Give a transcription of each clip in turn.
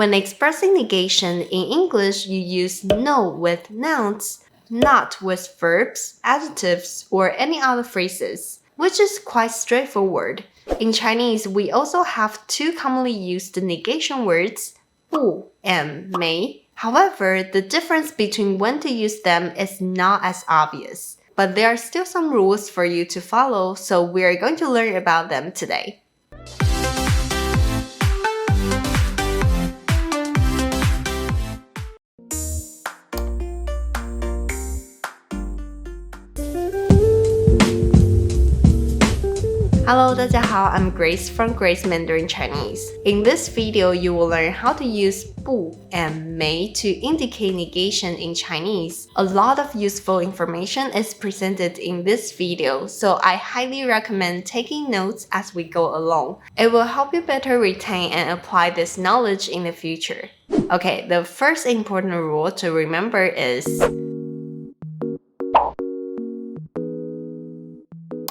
When expressing negation in English, you use no with nouns, not with verbs, adjectives, or any other phrases, which is quite straightforward. In Chinese, we also have two commonly used negation words, 不 and 没. However, the difference between when to use them is not as obvious. But there are still some rules for you to follow, so we are going to learn about them today. Hello, 大家好, I'm Grace from Grace Mandarin Chinese. In this video, you will learn how to use 不 and 没 to indicate negation in Chinese. A lot of useful information is presented in this video, so I highly recommend taking notes as we go along. It will help you better retain and apply this knowledge in the future. Okay, the first important rule to remember is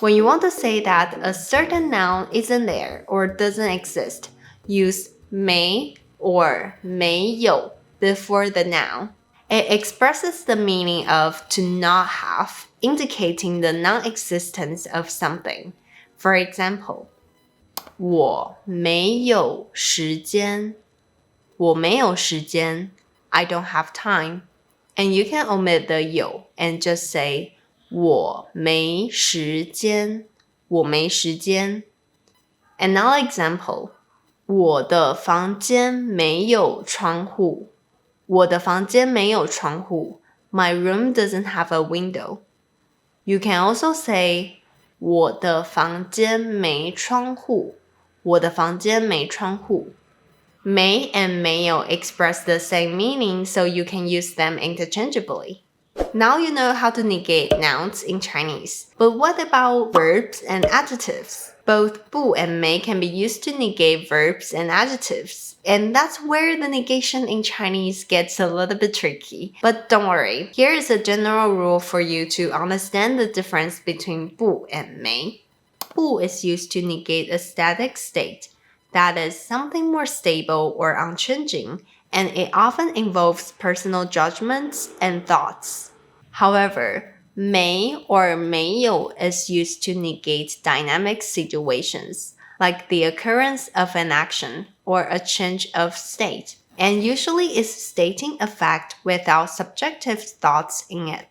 when you want to say that a certain noun isn't there or doesn't exist, use 没 or 没有 before the noun. It expresses the meaning of to not have, indicating the non-existence of something. For example, 我没有时间. 我没有时间. I don't have time. And you can omit the 有 and just say 我没时间，我没时间。Another example, 我的房间没有窗户，我的房间没有窗户。My room doesn't have a window. You can also say, 我的房间没窗户，我的房间没窗户。没 and 没有 express the same meaning, so you can use them interchangeably. Now you know how to negate nouns in Chinese. But what about verbs and adjectives? Both 不 and 没 can be used to negate verbs and adjectives. And that's where the negation in Chinese gets a little bit tricky. But don't worry, here is a general rule for you to understand the difference between 不 and 没. 不 is used to negate a static state. That is something more stable or unchanging, and it often involves personal judgments and thoughts. However, 没 or 没有 is used to negate dynamic situations, like the occurrence of an action or a change of state, and usually is stating a fact without subjective thoughts in it.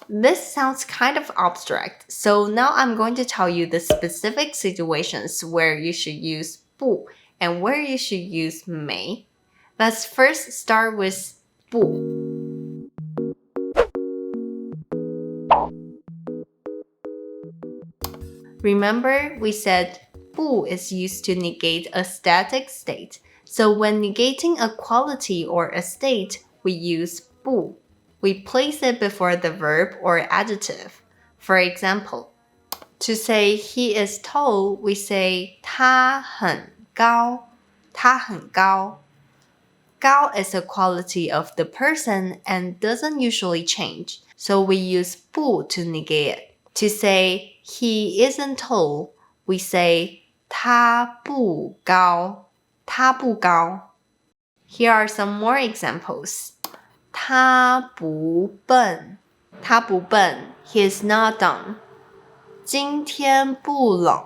This sounds kind of abstract, so now I'm going to tell you the specific situations where you should use 不 and where you should use 没. Let's first start with 不. Remember, we said 不 is used to negate a static state. So when negating a quality or a state, we use 不. We place it before the verb or adjective. For example, to say he is tall, we say 他很高,他很高. 高 is a quality of the person and doesn't usually change, so we use 不 to negate it. To say he isn't tall, we say 他不高,他不高. Here are some more examples. 他不笨,他不笨, he is not dumb. 今天不冷,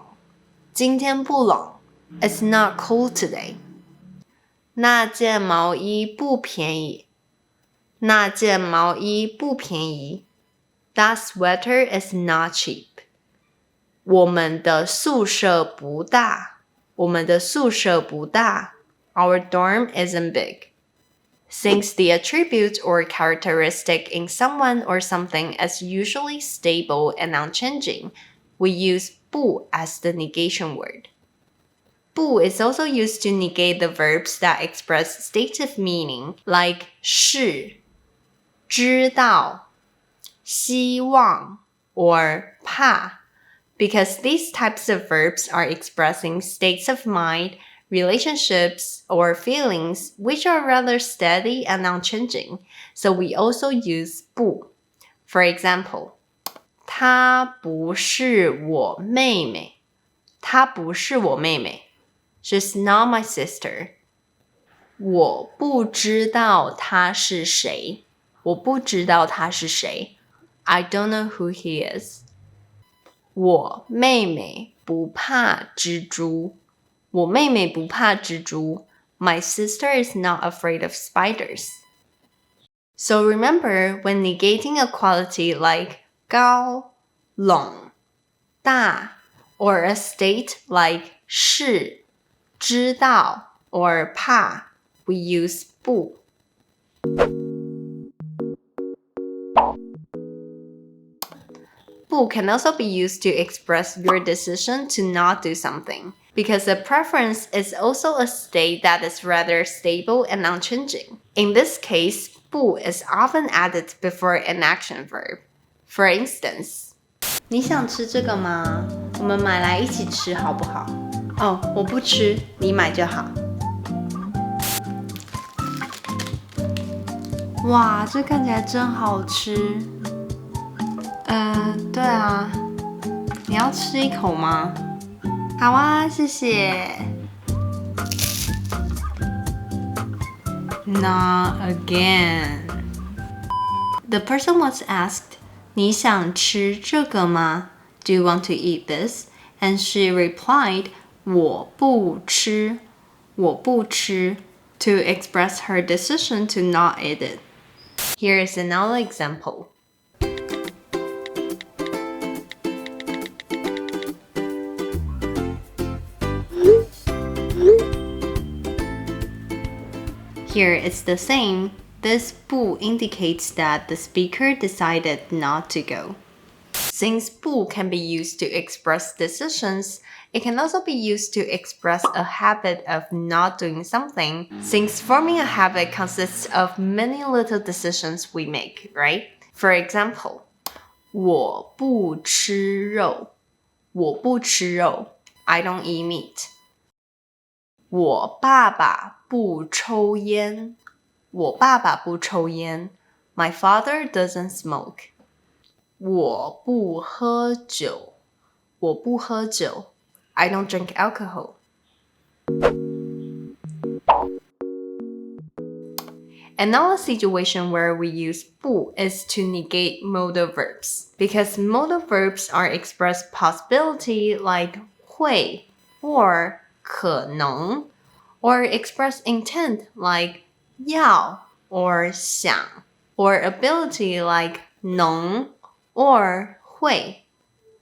今天不冷, it's not cold today. 那件毛衣不便宜,那件毛衣不便宜. That sweater is not cheap. 我们的宿舍不大,我们的宿舍不大. Our dorm isn't big. Since the attribute or characteristic in someone or something is usually stable and unchanging, we use 不 as the negation word. 不 is also used to negate the verbs that express stative meaning, like 是, 知道, 希望, or 怕, because these types of verbs are expressing states of mind, relationships, or feelings which are rather steady and unchanging, so we also use 不. For example, 她不是我妹妹,她不是我妹妹. She's not my sister. 我不知道他是谁。我不知道他是谁。I don't know who he is. 我妹妹不怕蜘蛛。我妹妹不怕蜘蛛。My sister is not afraid of spiders. So remember, when negating a quality like 高、拢、大 or a state like 是、知道 or 怕, we use 不。不 can also be used to express your decision to not do something, because a preference is also a state that is rather stable and unchanging. In this case, 不 is often added before an action verb. For instance, 你想吃这个吗？我们买来一起吃好不好？哦，我不吃，你买就好。哇，这看起来真好吃。对啊，你要吃一口吗？好啊，谢谢。Not again. The person was asked, 你想吃这个吗？ Do you want to eat this? And she replied, 我不吃，我不吃 to express her decision to not eat it. Here is another example. Here it's the same. This 不 indicates that the speaker decided not to go. Since 不 can be used to express decisions, it can also be used to express a habit of not doing something, since forming a habit consists of many little decisions we make, right? For example, 我不吃肉，我不吃肉 I don't eat meat. 我爸爸不抽烟，我爸爸不抽烟 My father doesn't smoke. 我不喝酒，我不喝酒 I don't drink alcohol. Another situation where we use 不 is to negate modal verbs, because modal verbs are express possibility like 会 or 可能, or express intent like 要 or 想, or ability like 能 or 会.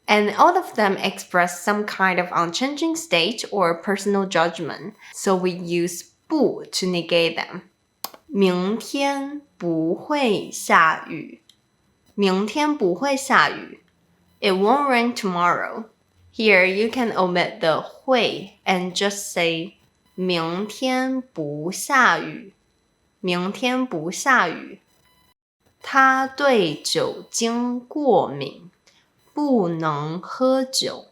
And all of them express some kind of unchanging state or personal judgment, so we use 不 to negate them. 明天不会下雨。明天不会下雨。It won't rain tomorrow. Here you can omit the 会 and just say 明天不下雨。明天不下雨。他对酒精过敏，不能喝酒。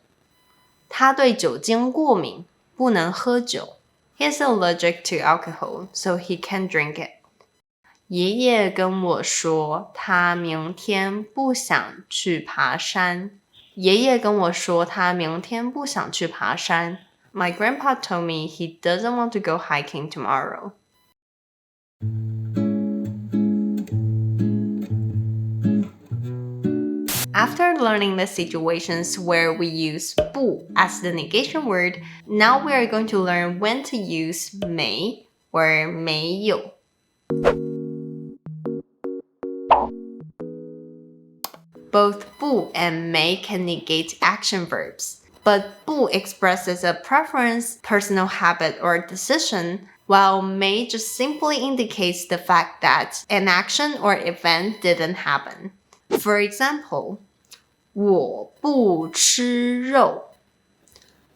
他对酒精过敏，不能喝酒。He's allergic to alcohol, so he can't drink it. 爷爷跟我说，他明天不想去爬山。爷爷跟我说，他明天不想去爬山。My grandpa told me he doesn't want to go hiking tomorrow. After learning the situations where we use 不 as the negation word, now we are going to learn when to use 没 or 没有. Both 不 and 没 can negate action verbs, but 不 expresses a preference, personal habit, or decision, while 没 just simply indicates the fact that an action or event didn't happen. For example, 我不吃肉。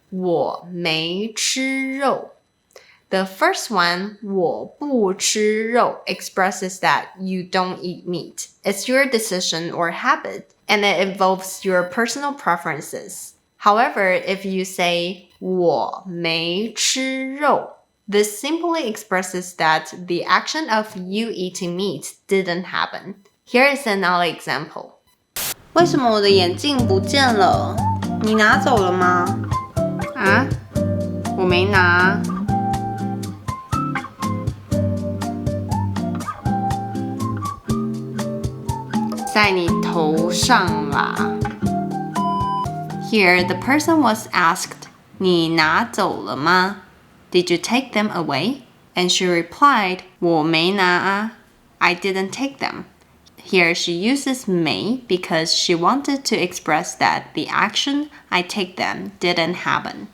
我没吃肉。The first one, 我不吃肉 expresses that you don't eat meat. It's your decision or habit, and it involves your personal preferences. However, if you say 我没吃肉, this simply expresses that the action of you eating meat didn't happen. Here is another example. 为什么我的眼镜不见了？你拿走了吗？啊？我没拿。在你头上啦。Here, the person was asked, 你拿走了吗? Did you take them away? And she replied, 我没拿啊 I didn't take them. Here she uses may because she wanted to express that the action I take them didn't happen.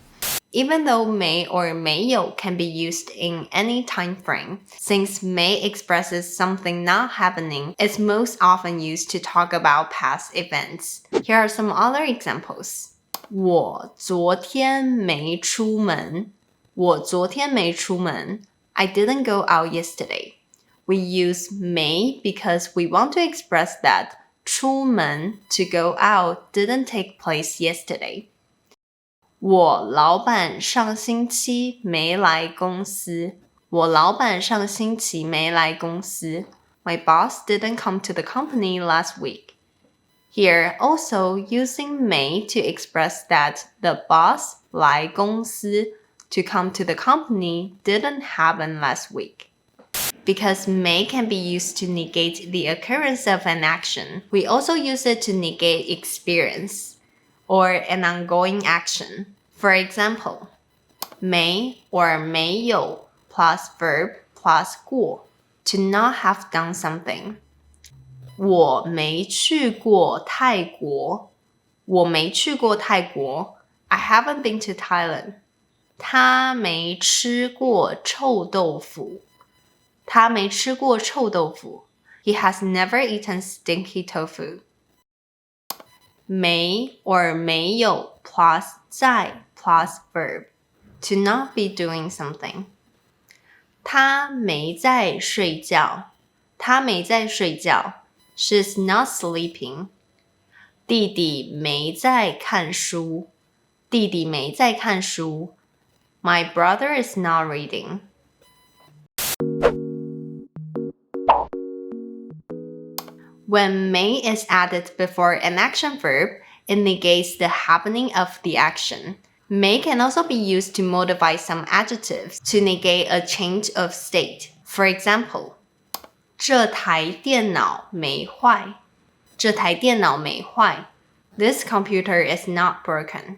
Even though may or 没有 can be used in any time frame, since may expresses something not happening, it's most often used to talk about past events. Here are some other examples. 我昨天没出门。我昨天没出门。I didn't go out yesterday. We use may because we want to express that 出门 to go out didn't take place yesterday. 我老板上星期没来公司。我老板上星期没来公司。My boss didn't come to the company last week. Here, also using may to express that the boss 来公司 to come to the company didn't happen last week. Because may can be used to negate the occurrence of an action, we also use it to negate experience or an ongoing action. For example, may or 没有 plus verb plus 过 to not have done something. 我没去过泰国。我没去过泰国。I haven't been to Thailand. 他没吃过臭豆腐。他没吃过臭豆腐。He has never eaten stinky tofu. 没 or 没有 plus 在 plus verb to not be doing something. 他没在睡觉。他没在睡觉。She's not sleeping. 弟弟没在看书。弟弟没在看书。My brother is not reading. When may is added before an action verb, it negates the happening of the action. May can also be used to modify some adjectives to negate a change of state. For example, 这台电脑没坏。这台电脑没坏。This computer is not broken.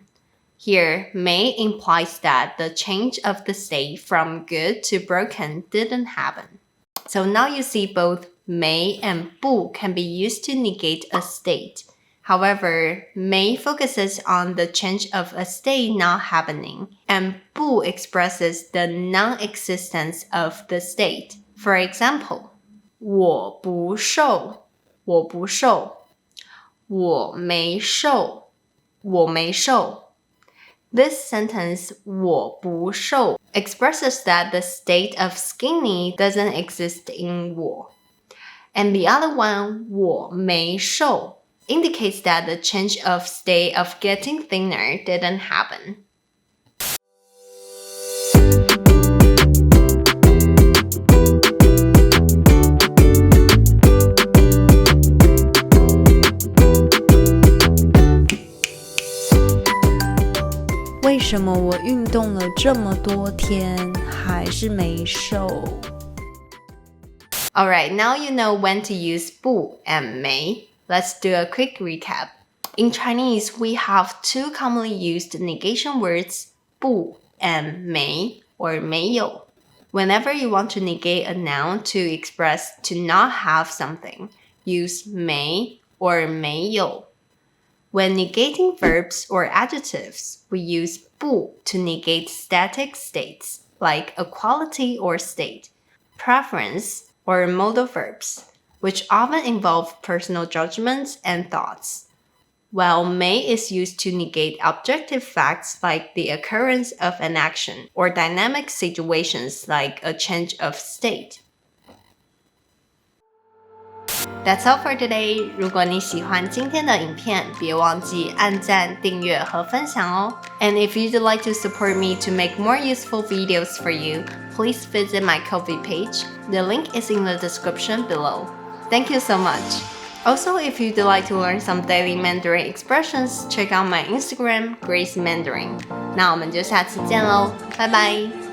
Here, may implies that the change of the state from good to broken didn't happen. So now you see both may and 不 can be used to negate a state. However, may focuses on the change of a state not happening, and 不 expresses the non-existence of the state. For example, 我不瘦。我不瘦。我没瘦。我没瘦。This sentence 我不瘦 expresses that the state of skinny doesn't exist in 我. And the other one 我没瘦 indicates that the change of state of getting thinner didn't happen. "为什么我运动了这么多天还是没瘦？" Alright, now you know when to use 不 and 没. Let's do a quick recap. In Chinese, we have two commonly used negation words, 不 and 没 or 没有. Whenever you want to negate a noun to express to not have something, use 没 or 没有. When negating verbs or adjectives, we use 不 to negate static states, like a quality or state, preference, or modal verbs, which often involve personal judgments and thoughts. While may is used to negate objective facts like the occurrence of an action or dynamic situations like a change of state. That's all for today. 如果你喜欢今天的影片，别忘记按赞、订阅和分享哦。And if you'd like to support me to make more useful videos for you, please visit my Ko-fi page. The link is in the description below. Thank you so much. Also, if you'd like to learn some daily Mandarin expressions, check out my Instagram, Grace Mandarin. 那我们就下次见喽，拜拜。